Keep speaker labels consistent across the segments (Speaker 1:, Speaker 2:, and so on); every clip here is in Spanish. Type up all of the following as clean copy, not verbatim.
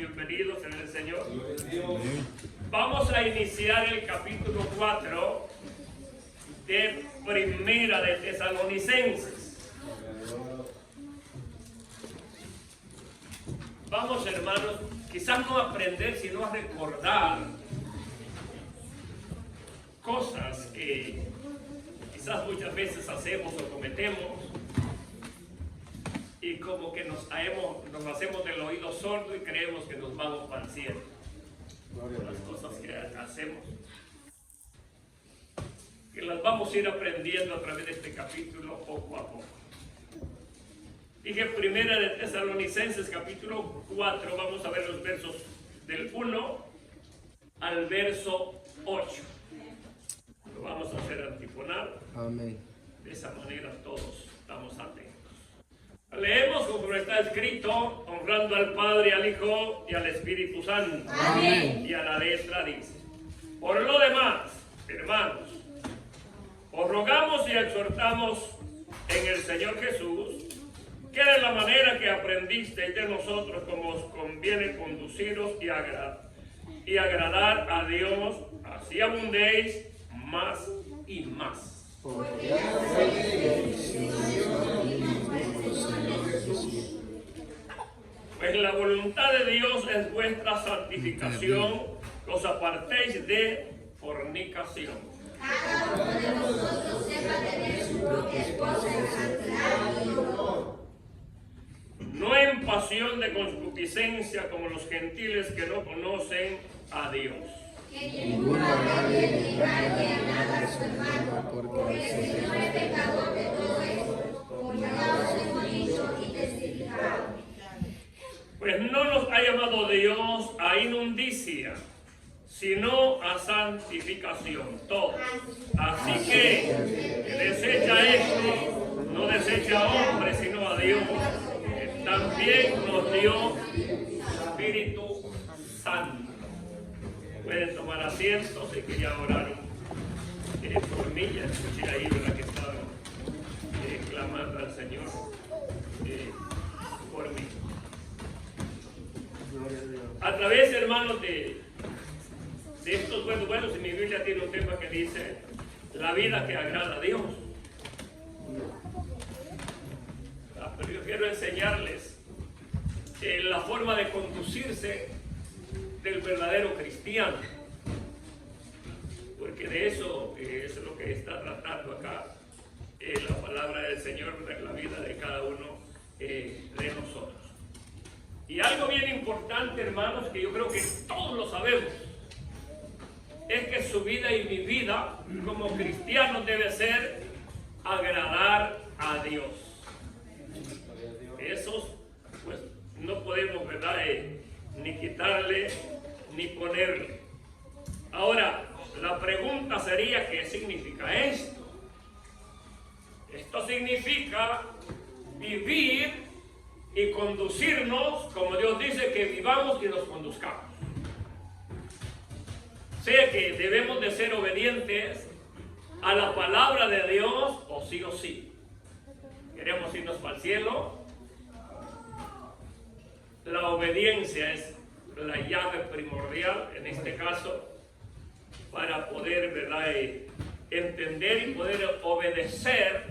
Speaker 1: bienvenidos en el Señor. Vamos a iniciar el capítulo 4 de Primera de Tesalonicenses. Vamos, hermanos, quizás no a aprender, sino a recordar cosas que quizás muchas veces hacemos o cometemos y como que nos hacemos del oído sordo y creemos que nos vamos para el cielo. Las cosas que hacemos, que las vamos a ir aprendiendo a través de este capítulo poco a poco. Dije Primera de Tesalonicenses capítulo 4, vamos a ver los versos del 1 al verso 8. Lo vamos a hacer antifonar.
Speaker 2: Amén.
Speaker 1: De esa manera todos estamos atentos. Leemos como está escrito, honrando al Padre, al Hijo y al Espíritu Santo.
Speaker 3: Amén.
Speaker 1: Y a la letra dice: por lo demás, hermanos, os rogamos y exhortamos en el Señor Jesús, que de la manera que aprendisteis de nosotros, como os conviene conduciros y agradar a Dios, así abundéis más y más. Pues la voluntad de Dios es vuestra santificación, que os apartéis de fornicación.
Speaker 3: Cada uno de vosotros sepa tener su propia esposa en santidad y honor.
Speaker 1: No en pasión de concupiscencia como los gentiles que no conocen a Dios.
Speaker 3: Que ninguno agravie ni dañe a nada a su hermano, porque el Señor es pecador de todo esto, como ya os hemos dicho y testificado.
Speaker 1: Pues no nos ha llamado Dios a inmundicia, sino a santificación, todos. Así que desecha esto, no desecha a hombres, sino a Dios, que también nos dio Espíritu Santo. Pueden tomar asientos y que ya oraron por mí, ya escuché ahí, ¿verdad?, que estaban clamando al Señor por mí. A través, hermanos, de estos buenos, y mi Biblia tiene un tema que dice la vida que agrada a Dios. Pero yo quiero enseñarles la forma de conducirse del verdadero cristiano, porque de eso es lo que está tratando acá la palabra del Señor, de la vida de cada uno de nosotros. Y algo bien importante, hermanos, que yo creo que todos lo sabemos, es que su vida y mi vida como cristianos debe ser agradar a Dios. Esos, pues, no podemos, ¿verdad?, ni quitarle ni ponerle. Ahora, la pregunta sería: ¿qué significa esto? Esto significa vivir y conducirnos como Dios dice que vivamos y nos conduzcamos. O sea que debemos de ser obedientes a la palabra de Dios, o sí. Queremos irnos para el cielo. La obediencia es la llave primordial en este caso para poder, ¿verdad?, entender y poder obedecer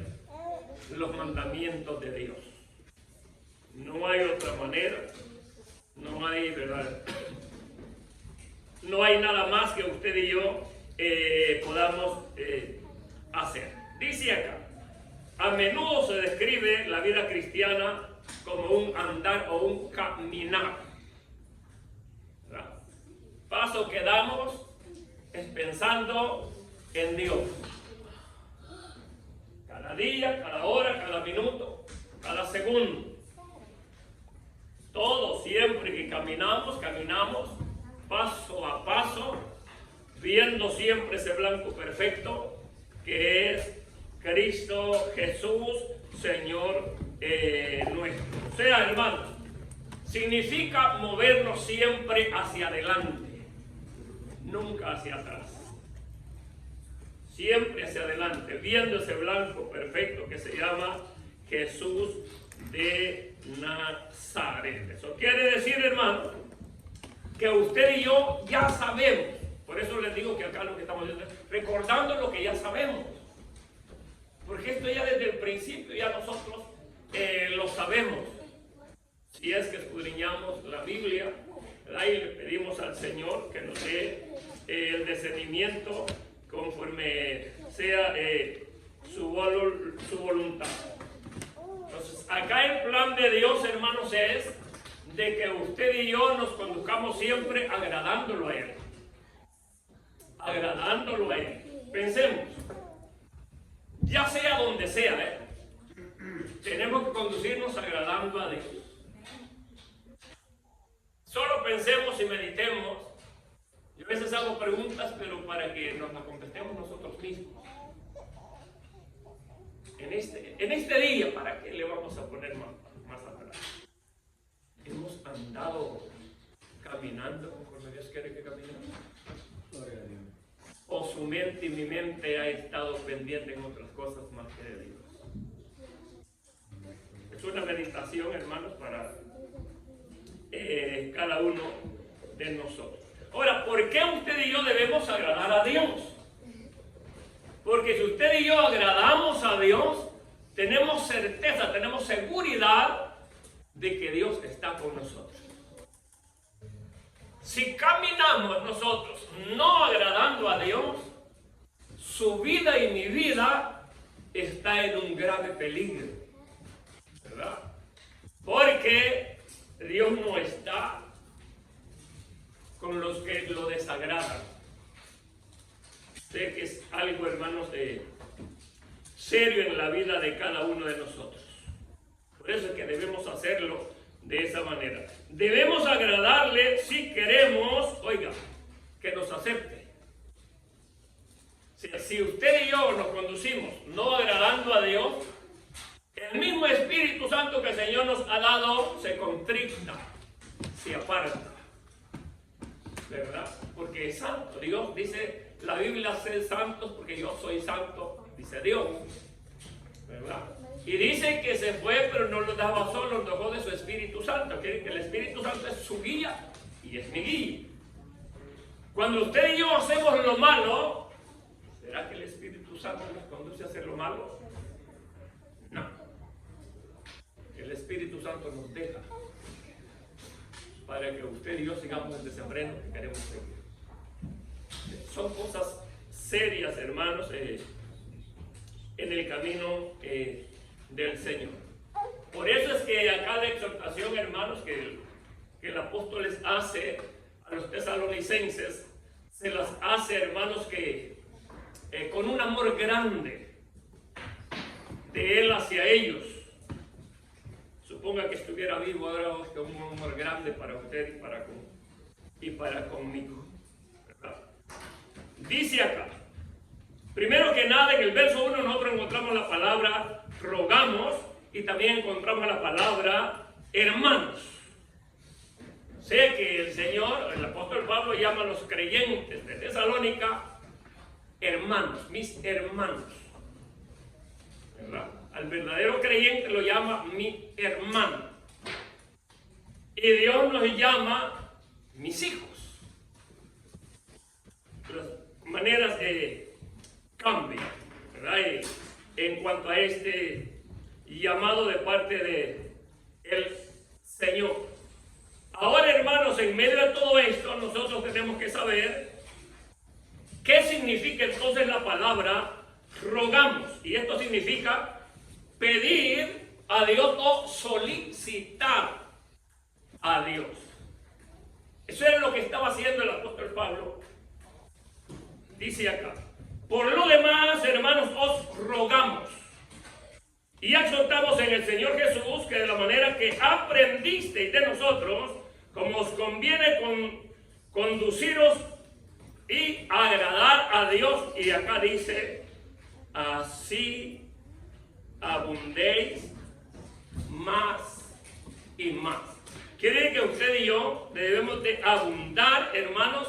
Speaker 1: los mandamientos de Dios. No hay otra manera, no hay, ¿verdad?, no hay nada más que usted y yo podamos hacer. Dice acá: a menudo se describe la vida cristiana como un andar o un caminar. ¿Verdad? Paso que damos es pensando en Dios. Cada día, cada hora, cada minuto, cada segundo. Todo siempre que caminamos paso a paso, viendo siempre ese blanco perfecto que es Cristo Jesús, Señor nuestro. O sea, hermanos, significa movernos siempre hacia adelante, nunca hacia atrás. Siempre hacia adelante, viendo ese blanco perfecto que se llama Jesús de Nazaret. Eso quiere decir, hermano, que usted y yo ya sabemos. Por eso les digo que acá lo que estamos haciendo es recordando lo que ya sabemos. Porque esto ya desde el principio ya nosotros lo sabemos. Si es que escudriñamos la Biblia, ¿verdad? Y le pedimos al Señor que nos dé el discernimiento conforme sea su voluntad. Entonces, acá el plan de Dios, hermanos, es de que usted y yo nos conduzcamos siempre agradándolo a Él. Agradándolo a Él. Pensemos, ya sea donde sea, tenemos que conducirnos agradando a Dios. Solo pensemos y meditemos. Yo a veces hago preguntas, pero para que nos las contestemos nosotros mismos. En este día, ¿para qué le vamos a poner más atrás? Hemos andado caminando conforme Dios quiere que caminemos. O su mente y mi mente ha estado pendiente en otras cosas más que de Dios. Es una meditación, hermanos, para cada uno de nosotros. Ahora, ¿por qué usted y yo debemos agradar a Dios? Porque si usted y yo agradamos a Dios, tenemos certeza, tenemos seguridad de que Dios está con nosotros. Si caminamos nosotros no agradando a Dios, su vida y mi vida está en un grave peligro, ¿verdad? Porque Dios no está con los que lo desagradan. Sé que es algo, hermanos, serio en la vida de cada uno de nosotros. Por eso es que debemos hacerlo de esa manera. Debemos agradarle si queremos, oiga, que nos acepte. Si usted y yo nos conducimos no agradando a Dios, el mismo Espíritu Santo que el Señor nos ha dado se contricta, se aparta, ¿verdad? Porque es santo. Dios dice, la Biblia, sed santos porque yo soy santo, dice Dios, ¿verdad? Y dice que se fue, pero no lo dejaba solo, nos dejó de su Espíritu Santo. Que el Espíritu Santo es su guía y es mi guía. Cuando usted y yo hacemos lo malo, ¿será que el Espíritu Santo nos conduce a hacer lo malo? No. El Espíritu Santo nos deja para que usted y yo sigamos el desenfreno que queremos seguir. Son cosas serias, hermanos, en el camino del Señor. Por eso es que acá la exhortación, hermanos, que el apóstol les hace a los tesalonicenses, se las hace, hermanos, que con un amor grande de él hacia ellos. Suponga que estuviera vivo ahora, con un amor grande para usted y para conmigo, ¿verdad? Dice acá, primero que nada, en el verso 1 nosotros encontramos la palabra rogamos y también encontramos la palabra hermanos. Sé que el Señor, el apóstol Pablo, llama a los creyentes de Tesalónica hermanos, mis hermanos, ¿verdad? Al verdadero creyente lo llama mi hermano. Y Dios nos llama mis hijos. Las maneras cambian, ¿verdad? En cuanto a este llamado de parte de el Señor. Ahora, hermanos, en medio de todo esto, nosotros tenemos que saber qué significa entonces la palabra rogamos. Y esto significa pedir a Dios o solicitar a Dios. Eso era lo que estaba haciendo el apóstol Pablo. Dice acá, por lo demás, hermanos, os rogamos y exhortamos en el Señor Jesús que de la manera que aprendisteis de nosotros, como os conviene conduciros y agradar a Dios. Y acá dice, así abundéis más y más. Quiere que usted y yo debemos de abundar, hermanos,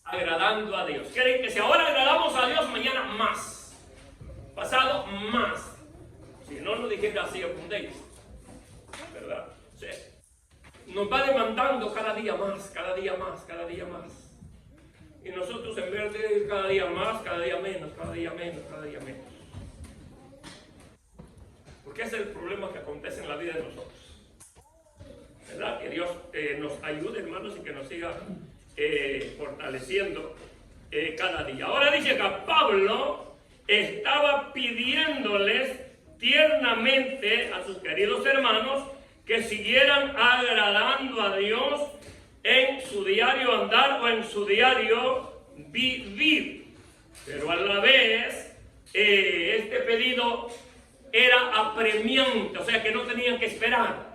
Speaker 1: agradando a Dios. Quiere que si ahora agradamos a Dios, mañana más, pasado más. Si no, no dijera así abundéis, ¿verdad? Sí. nos va demandando cada día más, cada día más, cada día más. Y nosotros en vez de ir cada día más, cada día menos, cada día menos, cada día menos. Porque ese es el problema que acontece en la vida de nosotros. ¿Verdad? Que Dios nos ayude, hermanos, y que nos siga fortaleciendo cada día. Ahora dice que Pablo estaba pidiéndoles tiernamente a sus queridos hermanos que siguieran agradando a Dios en su diario andar o en su diario vivir. Pero a la vez, este pedido era apremiante, o sea que no tenían que esperar.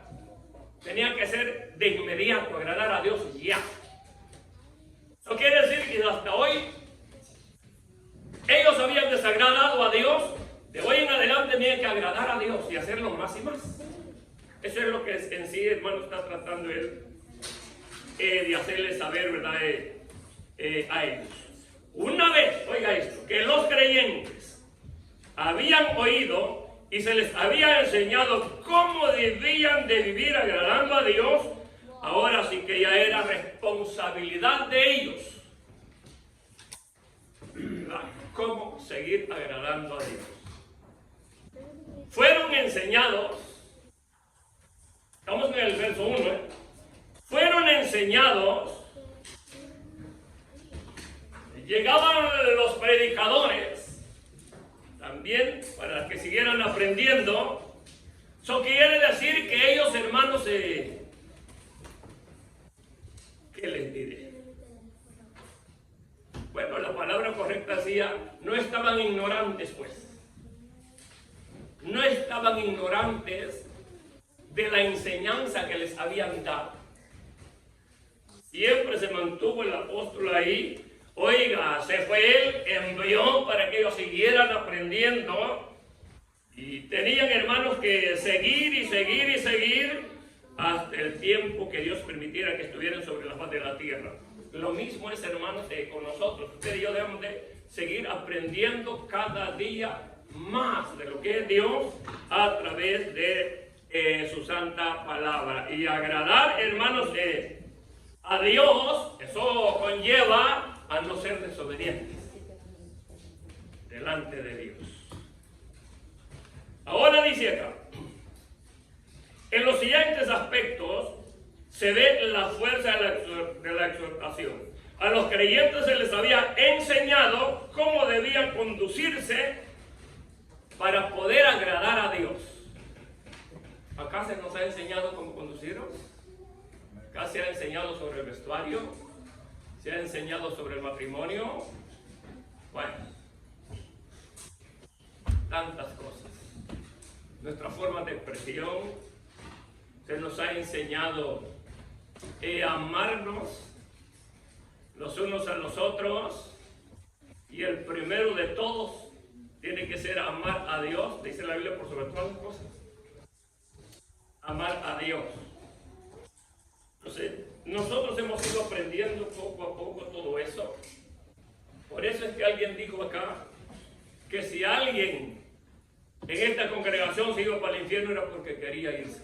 Speaker 1: Tenían que ser de inmediato, agradar a Dios ya. Eso quiere decir que hasta hoy ellos habían desagradado a Dios. De hoy en adelante tenían que agradar a Dios y hacerlo más y más. Eso es lo que en sí, hermano, está tratando él de hacerles saber, ¿verdad? A ellos. Una vez, oiga esto, que los creyentes habían oído y se les había enseñado cómo debían de vivir agradando a Dios, ahora sí que ya era responsabilidad de ellos, ¿verdad? Cómo seguir agradando a Dios. Fueron enseñados, estamos en el verso 1, fueron enseñados, llegaban los predicadores, también para que siguieran aprendiendo. Eso quiere decir que ellos, hermanos, ¿qué les diré? Bueno, la palabra correcta decía, no estaban ignorantes, pues. No estaban ignorantes de la enseñanza que les habían dado. Siempre se mantuvo el apóstol ahí. Oiga, se fue él, envió para que ellos siguieran aprendiendo. Y tenían, hermanos, que seguir y seguir y seguir hasta el tiempo que Dios permitiera que estuvieran sobre la faz de la tierra. Lo mismo es, hermanos, con nosotros. Usted y yo debemos de seguir aprendiendo cada día más de lo que es Dios a través de su santa palabra. Y agradar, hermanos, a Dios, eso conlleva a no ser desobedientes delante de Dios. Ahora dice acá, en los siguientes aspectos se ve la fuerza de la exhortación. A los creyentes se les había enseñado cómo debían conducirse para poder agradar a Dios. Acá se nos ha enseñado cómo conducirnos. Acá se ha enseñado sobre el vestuario. Se ha enseñado sobre el matrimonio. Bueno, tantas cosas. Nuestra forma de expresión. Se nos ha enseñado a amarnos los unos a los otros. Y el primero de todos tiene que ser amar a Dios. Dice la Biblia por sobre todas las cosas. Amar a Dios. Entonces, nosotros hemos ido aprendiendo poco a poco todo eso. Por eso es que alguien dijo acá que si alguien en esta congregación se iba para el infierno era porque quería irse.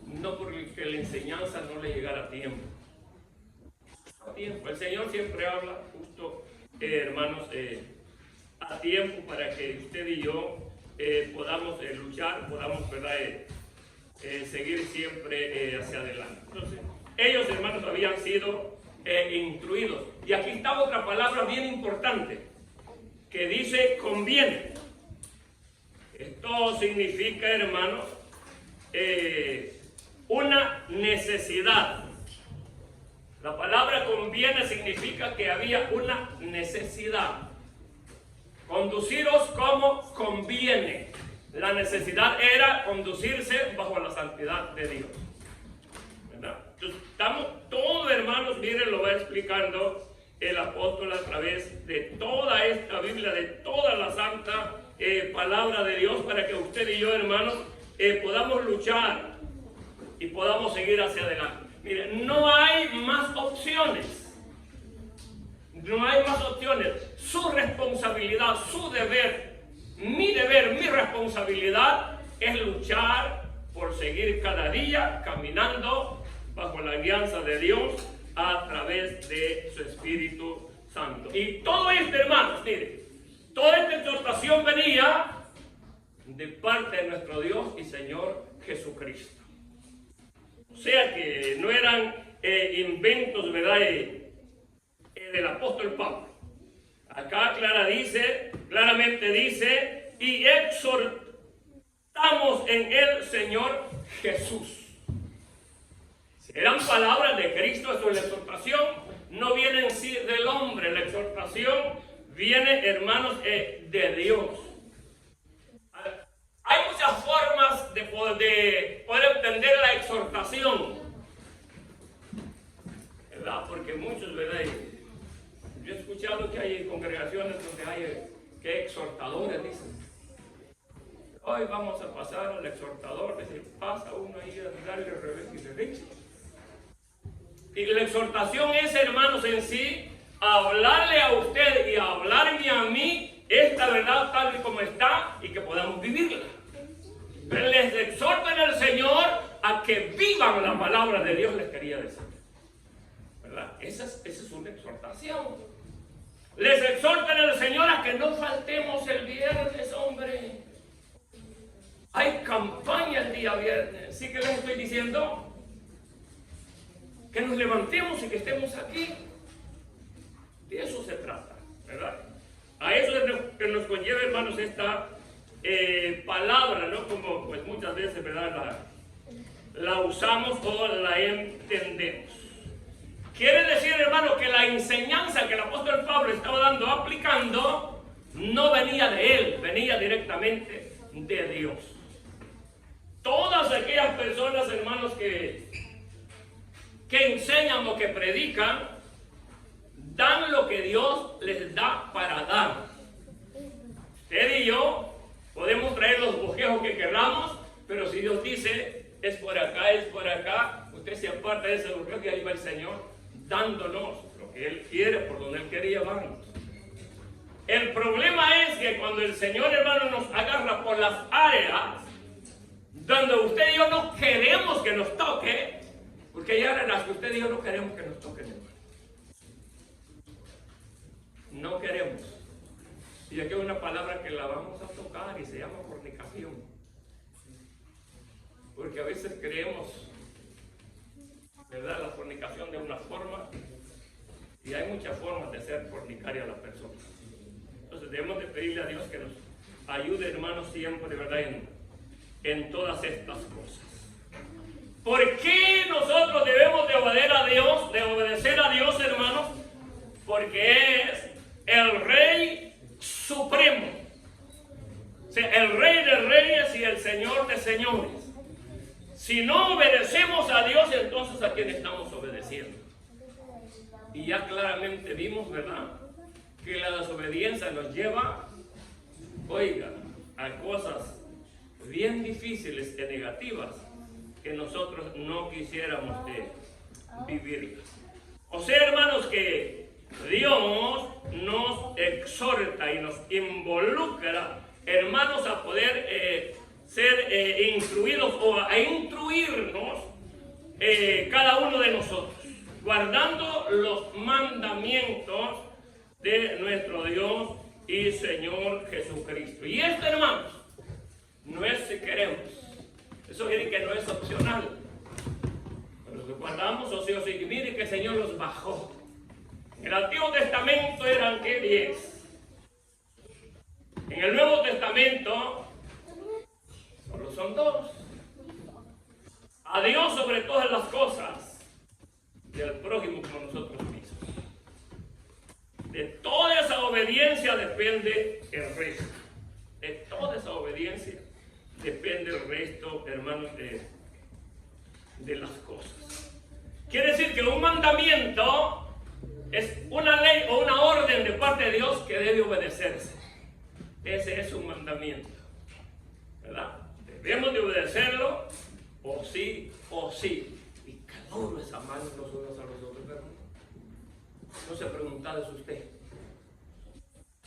Speaker 1: No porque la enseñanza no le llegara a tiempo. A tiempo. El Señor siempre habla justo, hermanos, a tiempo para que usted y yo podamos luchar, podamos, ¿verdad? Seguir siempre hacia adelante. Entonces, ellos, hermanos, habían sido instruidos. Y aquí está otra palabra bien importante que dice conviene. Esto significa, hermanos, una necesidad. La palabra conviene significa que había una necesidad. Conduciros como conviene. La necesidad era conducirse bajo la santidad de Dios. ¿Verdad? Entonces, estamos todos, hermanos, miren, lo va explicando el apóstol a través de toda esta Biblia, de toda la santa palabra de Dios, para que usted y yo, hermanos, podamos luchar y podamos seguir hacia adelante. Miren, no hay más opciones. No hay más opciones. Su responsabilidad, su deber, mi responsabilidad es luchar por seguir cada día caminando bajo la guianza de Dios a través de su Espíritu Santo. Y todo esto, hermanos, miren, toda esta exhortación venía de parte de nuestro Dios y Señor Jesucristo. O sea que no eran inventos, ¿verdad?, del apóstol Pablo. Acá claramente dice, y exhortamos en el Señor Jesús. Eran palabras de Cristo, eso es la exhortación, no viene en sí del hombre, la exhortación viene, hermanos, de Dios. Hay muchas formas de poder entender la exhortación, ¿verdad? Porque muchos, ¿verdad? Yo he escuchado que hay congregaciones donde hay que exhortadores, dicen. Hoy vamos a pasar al exhortador, decir, pasa uno ahí a darle revés y derecha. Y la exhortación es, hermanos, en sí, hablarle a usted y hablarme a mí esta verdad tal y como está y que podamos vivirla. Les exhorta en el Señor a que vivan la palabra de Dios, les quería decir. ¿Verdad? Esa es una exhortación. Les exhorta en el Señor a que no faltemos el viernes, hombre. Hay campaña el día viernes. ¿Sí que les estoy diciendo? Que nos levantemos y que estemos aquí. De eso se trata, ¿verdad? A eso es lo que nos conlleva, hermanos, esta palabra, ¿no? Como pues muchas veces, ¿verdad?, la usamos o la entendemos. Quiere decir, hermano, que la enseñanza que el apóstol Pablo estaba aplicando, no venía de él, venía directamente de Dios. Todas aquellas personas, hermanos, que enseñan o que predican, dan lo que Dios les da para dar. Usted y yo podemos traer los bosquejos que queramos, pero si Dios dice, es por acá, usted se aparta de ese bosquejo y ahí va el Señor dándonos lo que Él quiere, por donde Él quiere llevarnos. El problema es que cuando el Señor, hermano, nos agarra por las áreas donde usted y yo no queremos que nos toque, porque hay áreas en las que usted y yo no queremos que nos toquen, hermano. No queremos. Y aquí hay una palabra que la vamos a tocar y se llama fornicación. Porque a veces creemos, ¿verdad?, la fornicación de una forma, y hay muchas formas de ser fornicaria a la persona. Entonces debemos de pedirle a Dios que nos ayude, hermanos, siempre, ¿verdad?, en todas estas cosas. ¿Por qué nosotros debemos de obedecer a Dios, hermanos? Porque es el Rey Supremo, o sea, el Rey de Reyes y el Señor de Señores. Si no obedecemos a Dios, entonces ¿a quién estamos obedeciendo? Y ya claramente vimos, ¿verdad?, que la desobediencia nos lleva, oiga, a cosas bien difíciles y negativas que nosotros no quisiéramos vivirlas. O sea, hermanos, que Dios nos exhorta y nos involucra, hermanos, a poder ser instruidos o a instruirnos cada uno de nosotros, guardando los mandamientos de nuestro Dios y Señor Jesucristo. Y esto, hermanos, no es si queremos. Eso quiere que no es opcional. Pero lo guardamos, o sea, mire que el Señor los bajó. En el Antiguo Testamento eran, ¿qué? 10. En el Nuevo Testamento solo son 2. A Dios sobre todas las cosas y al prójimo como nosotros mismos. De toda esa obediencia depende el resto. De toda esa obediencia depende el resto, hermanos, de las cosas. Quiere decir que un mandamiento es una ley o una orden de parte de Dios que debe obedecerse. Ese es un mandamiento, ¿verdad? Debemos de obedecerlo, o sí, o sí. Y cada uno es amar los unos a los otros, ¿verdad? No se pregunta eso usted.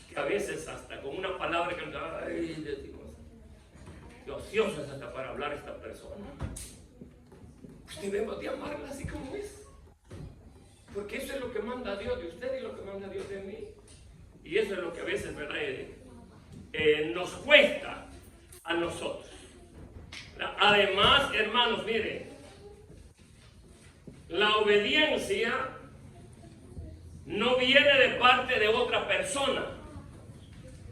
Speaker 1: Que a veces hasta con una palabra que decimos, y ociosa es hasta para hablar a esta persona. Pues debemos de amarla así como es. Porque eso es lo que manda Dios de usted y lo que manda Dios de mí. Y eso es lo que a veces, ¿verdad? Nos cuesta a nosotros. Además, hermanos, miren, la obediencia no viene de parte de otra persona.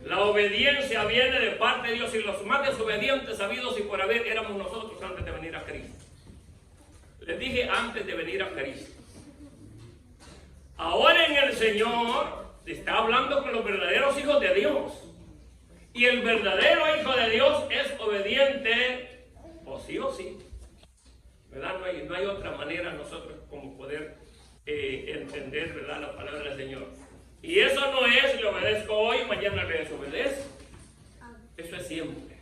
Speaker 1: La obediencia viene de parte de Dios, y los más desobedientes habidos y por haber éramos nosotros antes de venir a Cristo. Les dije antes de venir a Cristo. Ahora en el Señor está hablando con los verdaderos hijos de Dios. Y el verdadero hijo de Dios es obediente o sí. ¿Verdad? No hay otra manera nosotros como poder entender, ¿verdad?, la palabra del Señor. Y eso no es le obedezco hoy, mañana le desobedezco. Eso es siempre,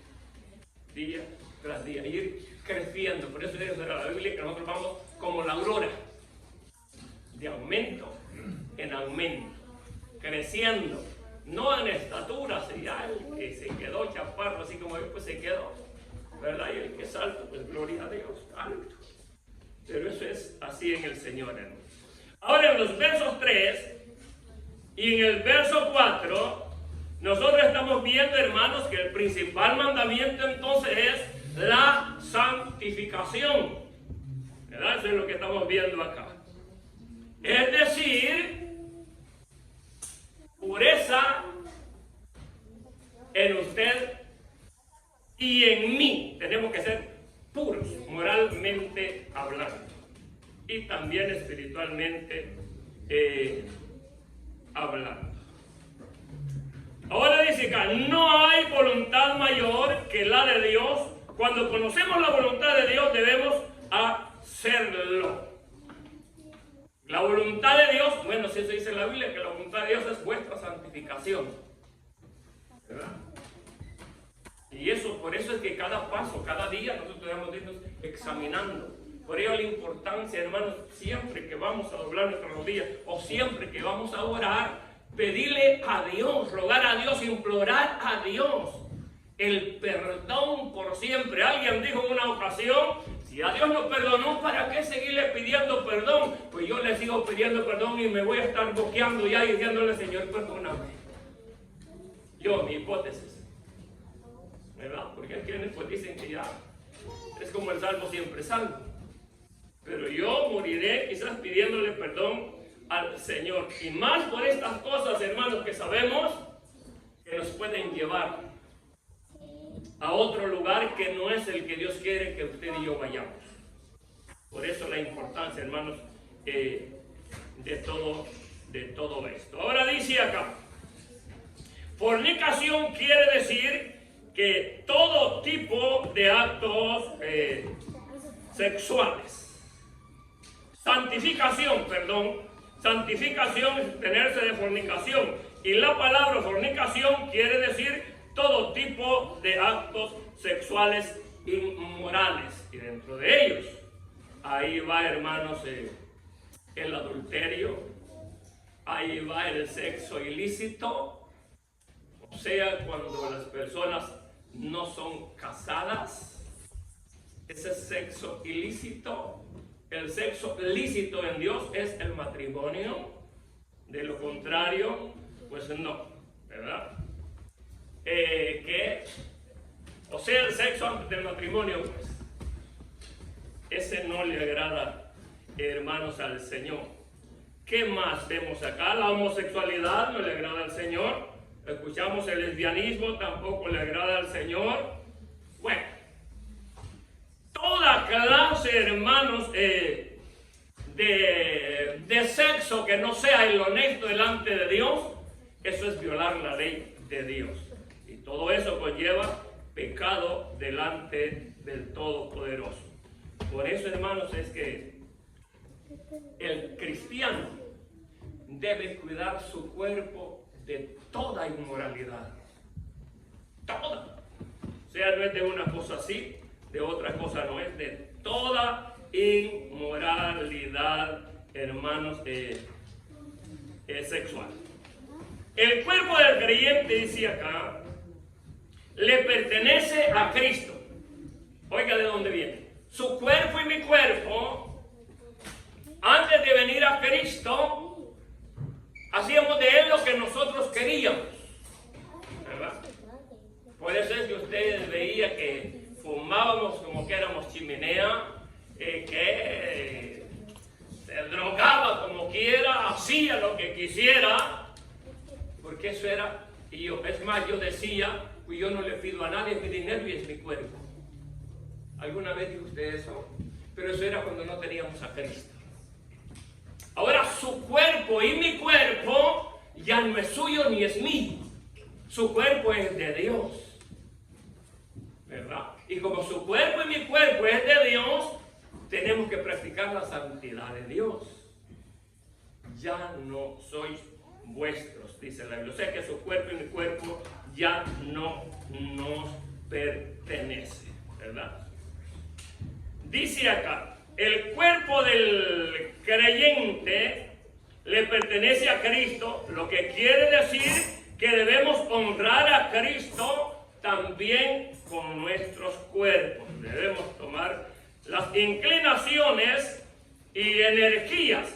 Speaker 1: día tras día, ir creciendo. Por eso dice la Biblia que nosotros vamos como la aurora, de aumento en aumento, creciendo, no en estatura. Si ya el que se quedó chaparro así como yo, pues se quedó, ¿verdad? Y el que es alto, pues gloria a Dios, alto. Pero eso es así en el Señor, hermano. Ahora en los versos 3 y en el verso 4, nosotros estamos viendo, hermanos, que el principal mandamiento entonces es la santificación. ¿Verdad? Eso es lo que estamos viendo acá. Es decir, pureza en usted y en mí. Tenemos que ser puros, moralmente hablando, y también espiritualmente hablando. Ahora dice acá, no hay voluntad mayor que la de Dios. Cuando conocemos la voluntad de Dios debemos hacerlo. La voluntad de Dios, bueno, si eso dice en la Biblia, que la voluntad de Dios es vuestra santificación, ¿verdad? Y eso, por eso es que cada paso, cada día nosotros debemos irnos examinando. Por ello la importancia, hermanos, siempre que vamos a doblar nuestras rodillas o siempre que vamos a orar, pedirle a Dios, rogar a Dios, implorar a Dios el perdón por siempre. Alguien dijo en una ocasión, si a Dios nos perdonó, ¿para qué seguirle pidiendo perdón? Pues yo le sigo pidiendo perdón y me voy a estar boqueando ya y diciéndole, Señor, perdóname. Yo, mi hipótesis, ¿verdad? Porque hay quienes pues dicen que ya es como el salvo siempre salvo. Pero yo moriré quizás pidiéndole perdón al Señor. Y más por estas cosas, hermanos, que sabemos que nos pueden llevar a otro lugar que no es el que Dios quiere que usted y yo vayamos. Por eso la importancia, hermanos, de todo esto. Ahora dice acá, fornicación quiere decir que todo tipo de actos sexuales. Santificación es tenerse de fornicación. Y la palabra fornicación quiere decir todo tipo de actos sexuales inmorales. Y dentro de ellos, ahí va, hermanos, el adulterio, ahí va el sexo ilícito, o sea, cuando las personas no son casadas, ese sexo ilícito. El sexo lícito en Dios es el matrimonio, de lo contrario, pues no, ¿verdad? O sea, el sexo antes del matrimonio, pues, ese no le agrada, hermanos, al Señor. ¿Qué más vemos acá? La homosexualidad no le agrada al Señor. Escuchamos el lesbianismo, tampoco le agrada al Señor. Bueno, toda clase, hermanos, de sexo que no sea el honesto delante de Dios, eso es violar la ley de Dios. Y todo eso conlleva pecado delante del Todopoderoso. Por eso, hermanos, es que el cristiano debe cuidar su cuerpo de toda inmoralidad. Toda. O sea, no es de una cosa así, de otra cosa no, es de toda inmoralidad, hermanos, sexual. El cuerpo del creyente, dice acá, le pertenece a Cristo. Oiga de dónde viene. Su cuerpo y mi cuerpo, antes de venir a Cristo, hacíamos de Él lo que nosotros queríamos, ¿verdad? Por eso es que ustedes veían que fumábamos como que éramos chimenea, que se drogaba como quiera, hacía lo que quisiera, porque eso era, y yo, es más, yo decía, pues yo no le pido a nadie mi dinero y es mi cuerpo. ¿Alguna vez dijo usted eso? Pero eso era cuando no teníamos a Cristo. Ahora su cuerpo y mi cuerpo ya no es suyo ni es mío. Su cuerpo es de Dios, ¿verdad? Y como su cuerpo y mi cuerpo es de Dios, tenemos que practicar la santidad de Dios. Ya no sois vuestros, dice la Biblia. O sea que su cuerpo y mi cuerpo ya no nos pertenece, ¿verdad? Dice acá, el cuerpo del creyente le pertenece a Cristo, lo que quiere decir que debemos honrar a Cristo también con nuestros cuerpos. Debemos tomar las inclinaciones y energías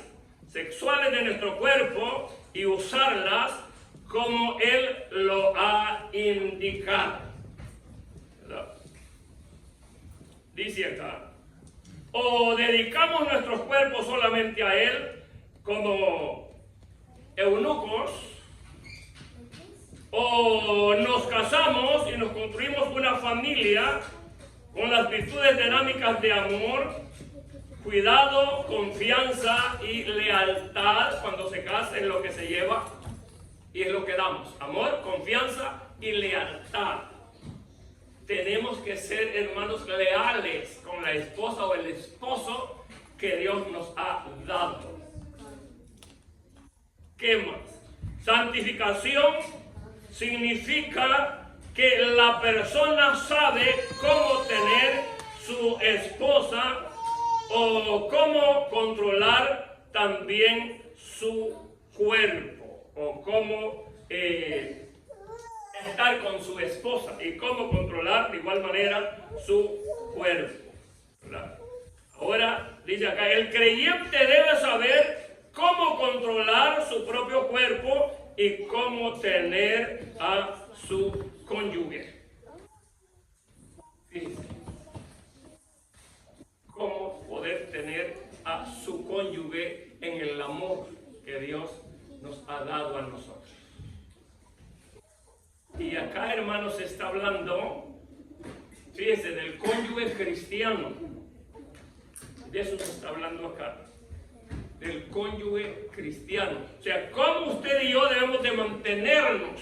Speaker 1: sexuales de nuestro cuerpo y usarlas como Él lo ha indicado, ¿verdad? Dice acá, o dedicamos nuestros cuerpos solamente a Él como eunucos, o nos casamos y nos construimos una familia con las virtudes dinámicas de amor, cuidado, confianza y lealtad. Cuando se casa es lo que se lleva y es lo que damos: amor, confianza y lealtad. Tenemos que ser, hermanos, leales con la esposa o el esposo que Dios nos ha dado. ¿Qué más? Santificación significa que la persona sabe cómo tener su esposa o cómo controlar también su cuerpo, o cómo estar con su esposa y cómo controlar de igual manera su cuerpo, ¿verdad? Ahora dice acá, el creyente debe saber cómo controlar su propio cuerpo y cómo tener a su cónyuge. Fíjense, cómo poder tener a su cónyuge en el amor que Dios nos ha dado a nosotros. Y acá, hermanos, se está hablando, fíjense, del cónyuge cristiano. De eso se está hablando acá, del cónyuge cristiano. O sea, cómo usted y yo debemos de mantenernos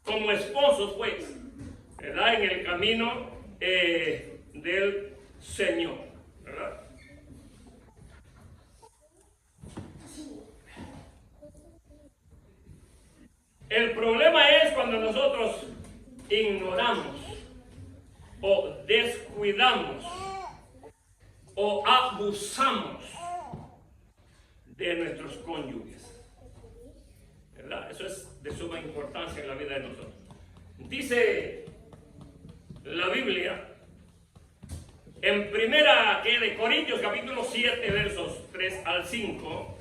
Speaker 1: como esposos, pues, ¿verdad? En el camino del Señor, ¿verdad? El problema es cuando nosotros ignoramos o descuidamos o abusamos de nuestros cónyuges, ¿verdad? Eso es de suma importancia en la vida de nosotros. Dice la Biblia en primera de Corintios capítulo 7 versos 3 al 5.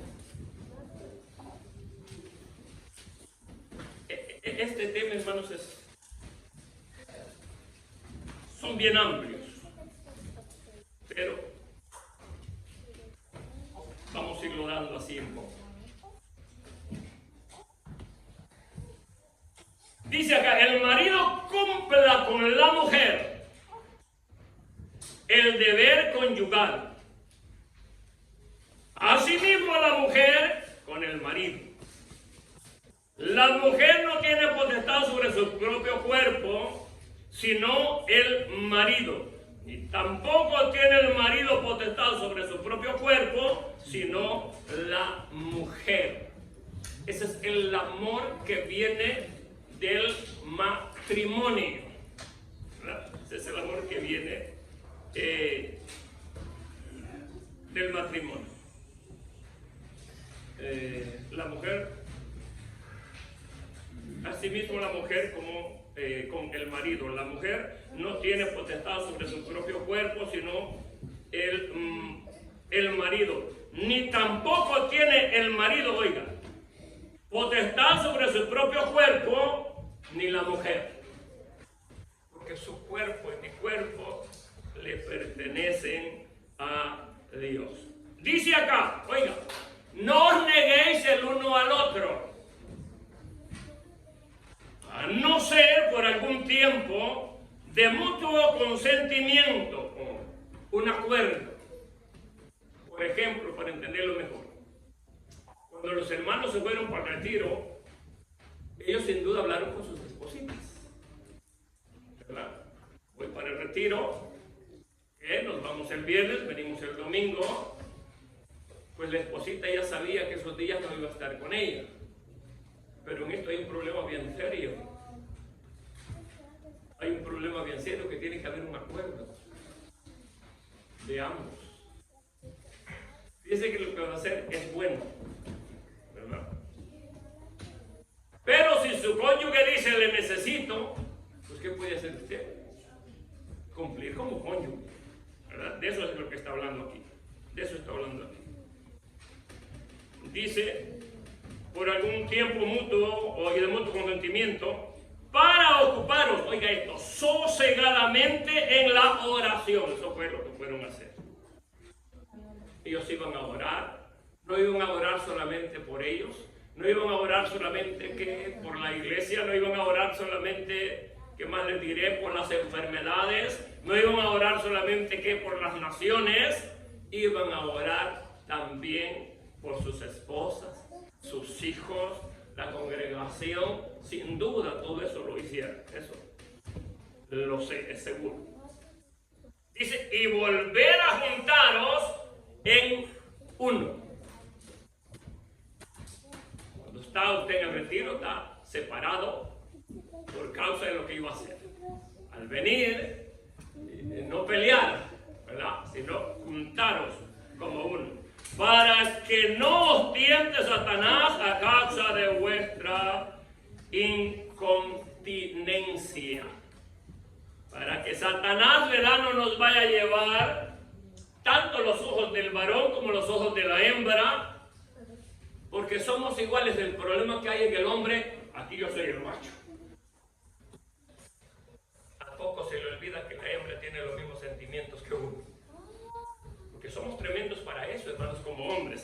Speaker 1: Este tema, hermanos, son bien amplios, pero vamos a irlo dando así un poco. Dice acá, el marido cumpla con la mujer el deber conyugal, asimismo la mujer con el marido. La mujer no tiene potestad sobre su propio cuerpo, sino el marido. Y tampoco tiene el marido potestad sobre su propio cuerpo, sino la mujer. Ese es el amor que viene del matrimonio, ¿verdad? Ese es el amor que viene del matrimonio. La mujer, asimismo la mujer como con el marido. La mujer no tiene potestad sobre su propio cuerpo, sino el marido. Ni tampoco tiene el marido, oiga, potestad sobre su propio cuerpo, ni la mujer. Porque su cuerpo y mi cuerpo le pertenecen a Dios. Dice acá, oiga, no os neguéis el uno al otro, a no ser por algún tiempo de mutuo consentimiento o un acuerdo. Por ejemplo, para entenderlo mejor, cuando los hermanos se fueron para el retiro, ellos sin duda hablaron con sus espositas, ¿verdad? Voy para el retiro, nos vamos el viernes, venimos el domingo. Pues la esposita ya sabía que esos días no iba a estar con ella. Pero en esto hay un problema bien serio. Hay un problema bien serio que tiene que haber un acuerdo de ambos. Fíjese que lo que va a hacer es bueno, ¿verdad? Pero si su cónyuge dice le necesito, pues ¿qué puede hacer usted? Cumplir como cónyuge, ¿verdad? De eso es lo que está hablando aquí. De eso está hablando aquí. Dice, por algún tiempo mutuo o de mutuo consentimiento, para ocuparos, oiga esto, sosegadamente en la oración. Eso fue lo que fueron a hacer. Ellos iban a orar, no iban a orar solamente por ellos, no iban a orar solamente que por la iglesia, no iban a orar solamente, ¿qué más les diré?, por las enfermedades, no iban a orar solamente que por las naciones, iban a orar también por sus esposas, sus hijos, la congregación. Sin duda todo eso lo hicieron, eso lo sé, es seguro. Dice, y volver a juntaros en uno. Cuando está usted en el retiro, está separado por causa de lo que iba a hacer. Al venir, no pelear, ¿verdad?, sino juntaros como uno, para que no os tiente Satanás a causa de vuestra incontinencia. Para que Satanás, ¿verdad?, no nos vaya a llevar tanto los ojos del varón como los ojos de la hembra, porque somos iguales. El problema que hay en el hombre, aquí yo soy el macho. ¿A poco se le olvida que la hembra tiene los mismos sentimientos que uno? Porque somos tremendos para eso, hermanos, como hombres,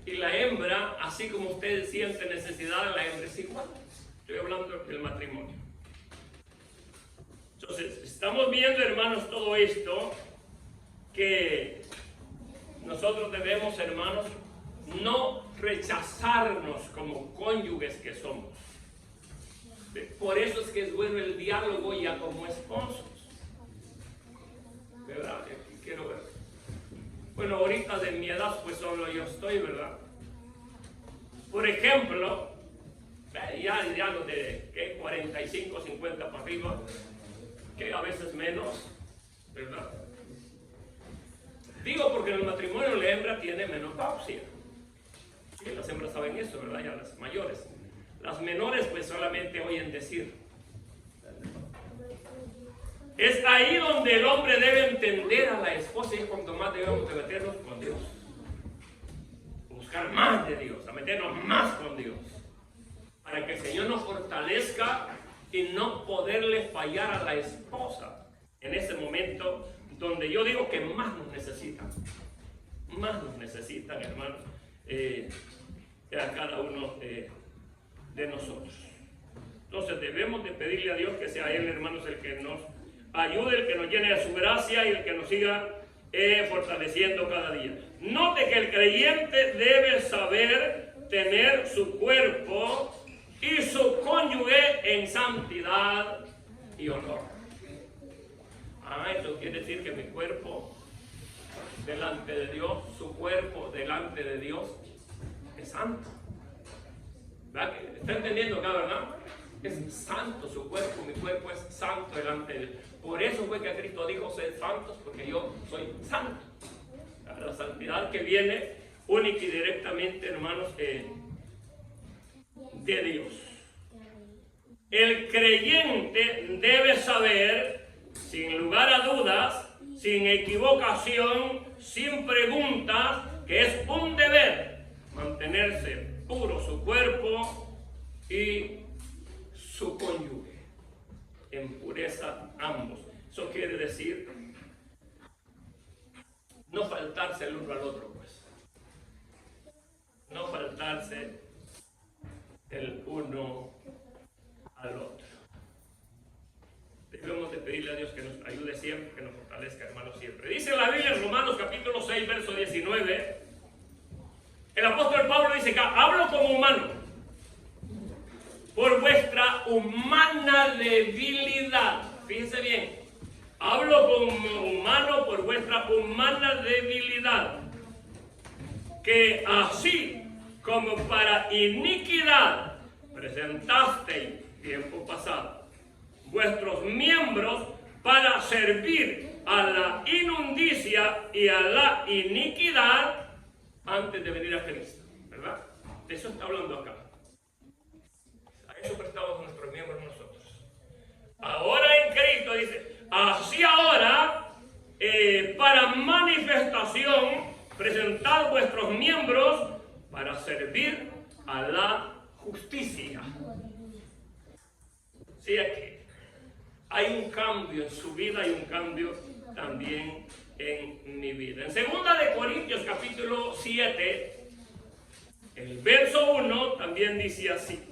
Speaker 1: Y la hembra, así como usted siente necesidad, la hembra es igual. Estoy hablando del matrimonio. Entonces, estamos viendo, hermanos, todo esto, que nosotros debemos, hermanos, no rechazarnos como cónyuges que somos. Por eso es que es bueno el diálogo ya como esposos, ¿verdad? Aquí quiero ver. Bueno, ahorita de mi edad pues solo yo estoy, ¿verdad? Por ejemplo, ya lo de ¿qué? 45, 50 para arriba, que a veces menos, ¿verdad? Digo porque en el matrimonio la hembra tiene menopausia. Sí, las hembras saben eso, ¿verdad? Ya las mayores. Las menores pues solamente oyen decir. Es ahí donde el hombre debe entender a la esposa, y es cuando más debemos de meternos con Dios. Buscar más de Dios, a meternos más con Dios. Para que el Señor nos fortalezca y no poderle fallar a la esposa en ese momento donde yo digo que más nos necesitan. Más nos necesitan, hermanos, a cada uno de nosotros. Entonces debemos de pedirle a Dios que sea Él, hermanos, el que nos ayude, el que nos llene de su gracia y el que nos siga fortaleciendo cada día. Note que el creyente debe saber tener su cuerpo y su cónyuge en santidad y honor. Eso quiere decir que mi cuerpo delante de Dios, su cuerpo delante de Dios es santo. ¿Verdad? ¿Está entendiendo acá, verdad? Es santo su cuerpo, mi cuerpo es santo delante de Dios. Por eso fue que Cristo dijo, sed santos, porque yo soy santo. La santidad que viene única y directamente, hermanos, de Dios. El creyente debe saber, sin lugar a dudas, sin equivocación, sin preguntas, que es un deber mantenerse puro su cuerpo y su cónyuge, en pureza ambos. Eso quiere decir no faltarse el uno al otro, pues. No faltarse el uno al otro. Debemos de pedirle a Dios que nos ayude siempre, que nos fortalezca, hermanos, siempre. Dice la Biblia en Romanos capítulo 6, verso 19, el apóstol Pablo dice que hablo como humano, por vuestra humana debilidad. Fíjense bien, hablo como humano por vuestra humana debilidad, que así como para iniquidad presentasteis tiempo pasado vuestros miembros para servir a la inmundicia y a la iniquidad antes de venir a Cristo, ¿verdad? De eso está hablando acá. A eso prestamos nuestros miembros nosotros. Ahora en Cristo dice, así ahora, para manifestación, presentad vuestros miembros para servir a la justicia. Sí, aquí hay un cambio en su vida, hay un cambio también en mi vida. En 2 de Corintios capítulo 7, el verso 1 también dice así: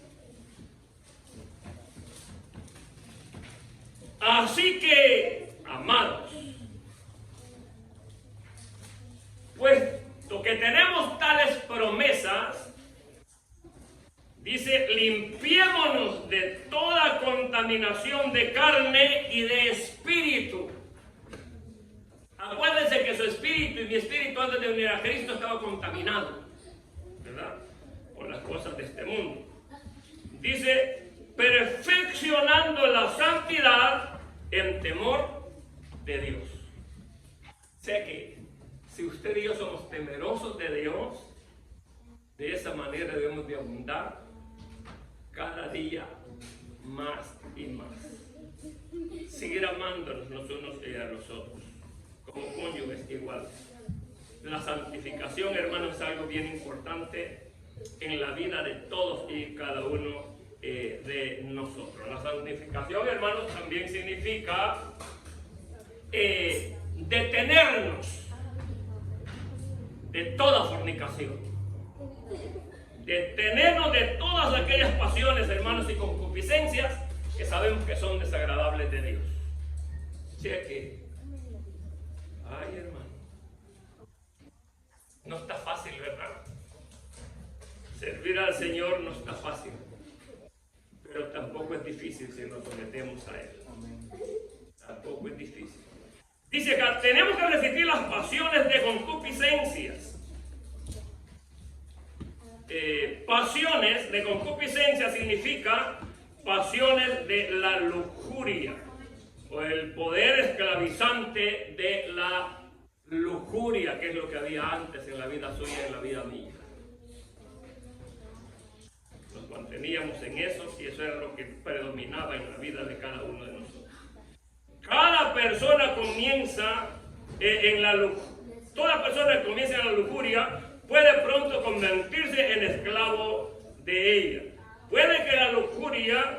Speaker 1: así que, amados, puesto que tenemos tales promesas, dice, limpiémonos de toda contaminación de carne y de espíritu. Acuérdense que su espíritu y mi espíritu antes de venir a Cristo estaba contaminado, ¿verdad? Por las cosas de este mundo. Dice, perfeccionando la santidad en temor de Dios. Sé que si usted y yo somos temerosos de Dios, de esa manera debemos de abundar cada día más y más. Seguir amándonos los unos y a los otros, como cónyuges igual. La santificación, hermanos, es algo bien importante en la vida de todos y cada uno de nosotros. La santificación, hermanos, también significa detenernos de toda fornicación. Detenernos de todas aquellas pasiones, hermanos, y concupiscencias que sabemos que son desagradables de Dios. O sea que, ay, hermano, no está fácil, ¿verdad? Servir al Señor no está fácil, pero tampoco es difícil si nos sometemos a Él. Tampoco es difícil. Dice que tenemos que resistir las pasiones de concupiscencias. Pasiones de concupiscencia significa pasiones de la lujuria o el poder esclavizante de la lujuria, que es lo que había antes en la vida suya y en la vida mía. Nos manteníamos en eso y eso era lo que predominaba en la vida de cada uno de nosotros. Cada persona comienza en la lujuria. Toda persona que comienza en la lujuria puede pronto convertirse en esclavo de ella. Puede que la lujuria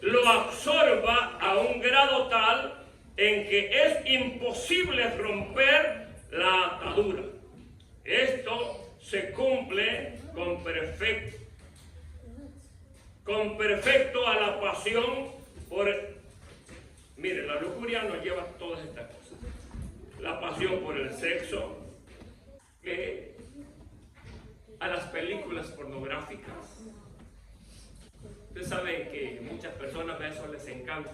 Speaker 1: lo absorba a un grado tal en que es imposible romper la atadura. Esto se cumple con perfecto a la pasión por... Mire, la lujuria nos lleva a todas estas cosas. La pasión por el sexo, a las películas pornográficas. Ustedes saben que muchas personas a eso les encanta.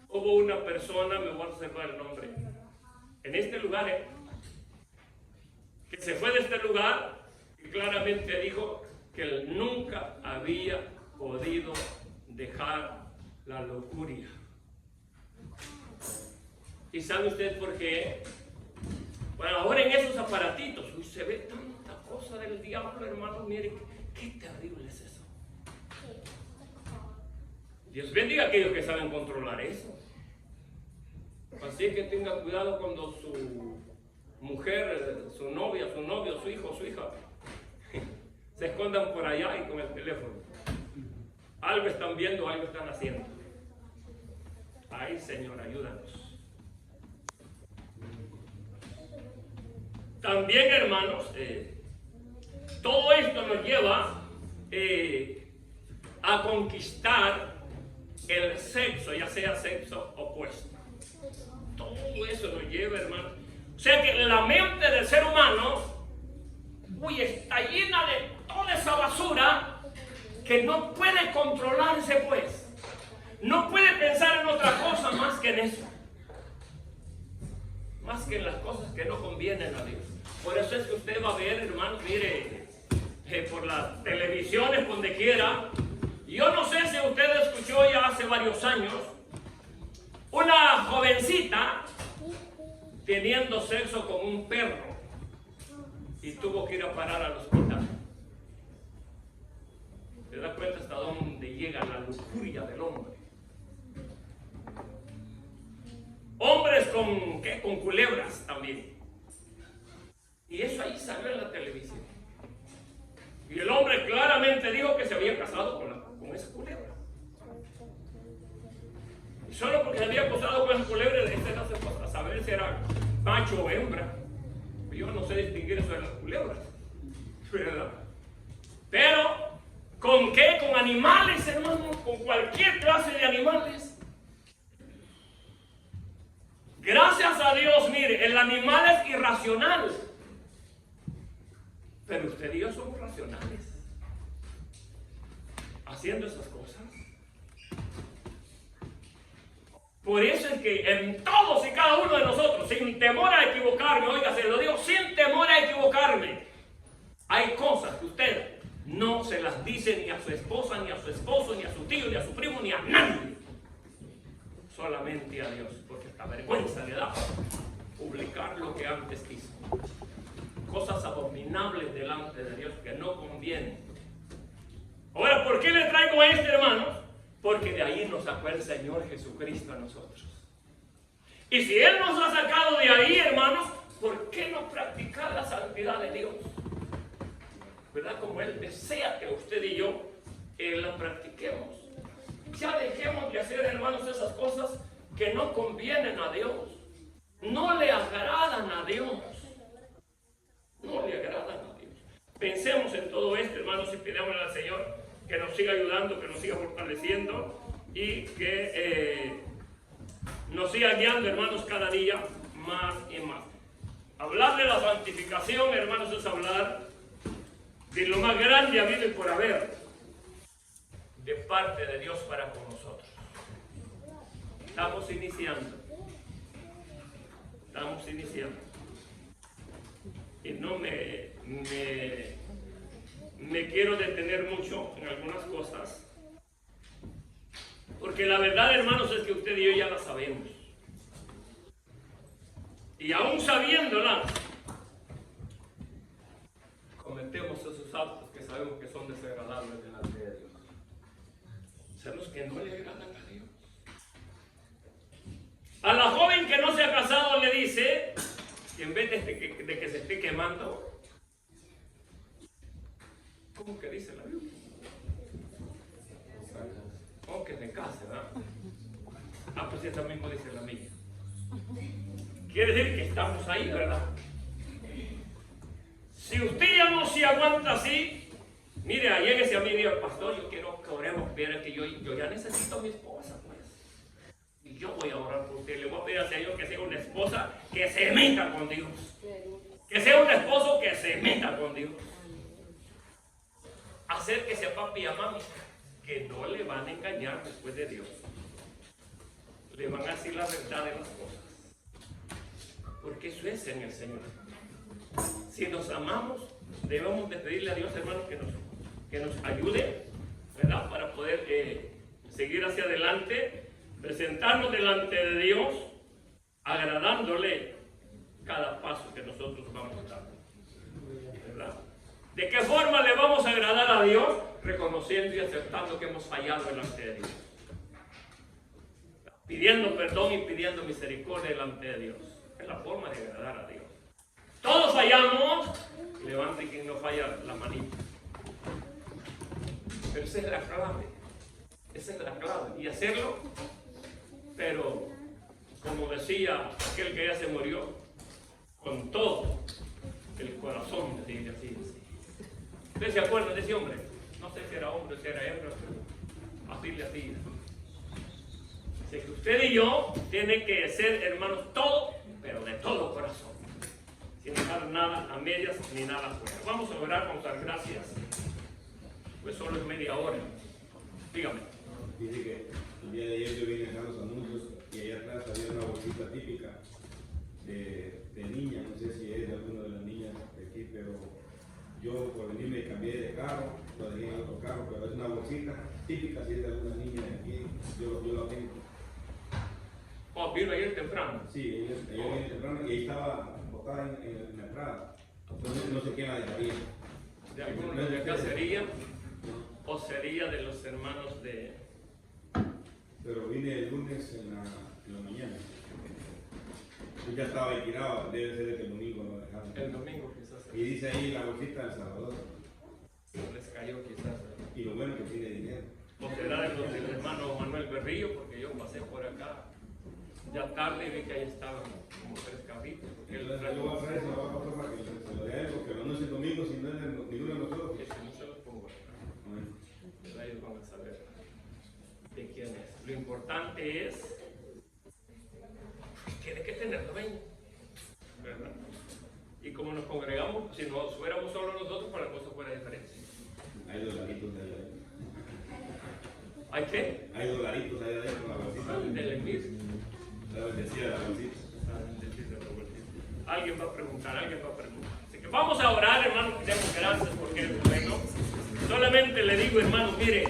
Speaker 1: Hubo una persona, me voy a reservar el nombre, en este lugar, que se fue de este lugar y claramente dijo que él nunca había podido dejar la lujuria. ¿Y sabe usted por qué? Bueno, ahora en esos aparatitos, se ve tanta cosa del diablo, hermano, mire, qué Qué terrible es eso. Dios bendiga a aquellos que saben controlar eso. Así que tenga cuidado cuando su mujer, su novia, su novio, su hijo, su hija se escondan por allá y con el teléfono. Algo están viendo, algo están haciendo. Ay, Señor, ayúdanos. También, hermanos, todo esto nos lleva a conquistar el sexo, ya sea sexo opuesto. Todo eso nos lleva, hermanos. O sea que la mente del ser humano, está llena de toda esa basura que no puede controlarse, pues. No puede pensar en otra cosa más que en eso. Más que en las cosas que no convienen a Dios. Por eso es que usted va a ver, hermanos, mire, por las televisiones, donde quiera. Yo no sé si usted escuchó ya hace varios años una jovencita teniendo sexo con un perro y tuvo que ir a parar al hospital. ¿Se da cuenta hasta dónde llega la lujuria del hombre? Hombres con culebras también. Y eso ahí salió en la televisión. Y el hombre claramente dijo que se había casado con esa culebra. Y solo porque se había casado con esa culebra, no se puede saber si era macho o hembra. Yo no sé distinguir eso de las culebras, ¿verdad? Pero, ¿con qué? Con animales, hermano, con cualquier clase de animales. Gracias a Dios, mire, el animal es irracional. Pero usted y yo somos racionales. Haciendo esas cosas. Por eso es que en todos y cada uno de nosotros, sin temor a equivocarme, oiga, se lo digo, sin temor a equivocarme, hay cosas que usted no se las dice ni a su esposa, ni a su esposo, ni a su tío, ni a su primo, ni a nadie. Solamente a Dios, porque esta vergüenza le da publicar lo que antes hizo. Cosas abominables delante de Dios que no convienen. Ahora, ¿por qué le traigo a este, hermano? Porque de ahí nos sacó el Señor Jesucristo a nosotros. Y si Él nos ha sacado de ahí, hermanos, ¿por qué no practicar la santidad de Dios? ¿Verdad? Como Él desea que usted y yo la practiquemos. Ya dejemos de hacer, hermanos, esas cosas que no convienen a Dios. No le agradan a Dios. No le agradan a Dios. Pensemos en todo esto, hermanos, y pidámosle al Señor que nos siga ayudando, que nos siga fortaleciendo y que nos siga guiando, hermanos, cada día más y más. Hablar de la santificación, hermanos, es hablar de lo más grande habido y por haber de parte de Dios para con nosotros. Estamos iniciando. Y no me quiero detener mucho en algunas cosas, porque la verdad, hermanos, es que usted y yo ya la sabemos. Y aún sabiéndola, cometemos esos actos que sabemos que son desagradables delante de Dios. Sabemos que no le agradan a Dios. A la joven que no se ha casado le dice que en vez de que se esté quemando, ¿cómo que dice la Biblia? ¿Cómo que se case, verdad? Pues esta mismo dice la mía. Quiere decir que estamos ahí, ¿verdad? Si usted ya no se aguanta así, mire, lléguese a mí y diga, pastor, yo quiero que oremos, viera que yo ya necesito a mi esposa, pues. Y yo voy a orar por usted, le voy a pedir al Señor que sea una esposa que se meta con Dios. Que sea un esposo que se meta con Dios. Acérquese a papi y a mami, que no le van a engañar después de Dios. Le van a decir la verdad de las cosas. Porque eso es en el Señor. Si nos amamos, debemos de pedirle a Dios, hermanos, que nos ayude, ¿verdad? Para poder seguir hacia adelante, presentarnos delante de Dios, agradándole cada paso que nosotros vamos dando, ¿verdad? ¿De qué forma le vamos a agradar a Dios? Reconociendo y aceptando que hemos fallado delante de Dios. Pidiendo perdón y pidiendo misericordia delante de Dios. Es la forma de agradar a Dios. Todos fallamos. Levante quien no falla la manita. Pero esa es la clave. Esa es la clave. Y hacerlo, pero como decía aquel que ya se murió, con todo el corazón, decía así. ¿Ustedes se acuerdan de ese hombre? No sé si era hombre, si era hembra, pero así le hacía. Así que usted y yo tienen que ser hermanos todo, pero de todo corazón. Sin dejar nada a medias ni nada afuera. Vamos a orar, vamos a dar gracias. Pues solo es media hora. Dígame.
Speaker 2: Dice que el día de ayer yo vine acá a los anuncios y allá atrás había una bolsita típica de niña. No sé si es de alguna de las niñas de aquí, pero yo por venir me cambié de carro, lo dejé en otro carro, pero es una bolsita típica, si es de alguna niña de aquí, yo la tengo.
Speaker 1: Oh, vino ayer temprano.
Speaker 2: Sí, ella viene temprano y ahí estaba botada en la entrada. Entonces no sé quién la dejaría.
Speaker 1: De algunos de acá sería, o sería de los hermanos de...
Speaker 2: Pero vine el lunes en la mañana. Yo ya estaba ahí tirado, debe ser de que el domingo lo dejaron.
Speaker 1: El domingo quizás.
Speaker 2: Y dice ahí la bolsita del Salvador.
Speaker 1: Les cayó quizás.
Speaker 2: Y lo bueno que tiene dinero.
Speaker 1: O será de los del hermano Manuel Berrillo, porque yo pasé por acá ya tarde y vi que ahí estaban como 3 cabritos. Porque él
Speaker 2: Entonces, yo voy a traer eso, lo voy a pasar para que se lo dé a él, porque no es el domingo, si no es de ninguno de nosotros.
Speaker 1: que si no se los pongo acá,
Speaker 2: Amén.
Speaker 1: ellos van a saber de quién es. Lo importante es tiene que tener dueño, ¿verdad? Y como nos congregamos, si no fuéramos solo nosotros, para la cosa fuera diferente.
Speaker 2: Hay dolaritos de allá.
Speaker 1: ¿Hay qué?
Speaker 2: Hay dolaritos allá adentro, la bolsita.
Speaker 1: Del envío.
Speaker 2: La bendecida de la bolsita.
Speaker 1: Alguien va a preguntar. Así que vamos a orar, hermano, que demos gracias porque es bueno. Solamente le digo, hermano, mire,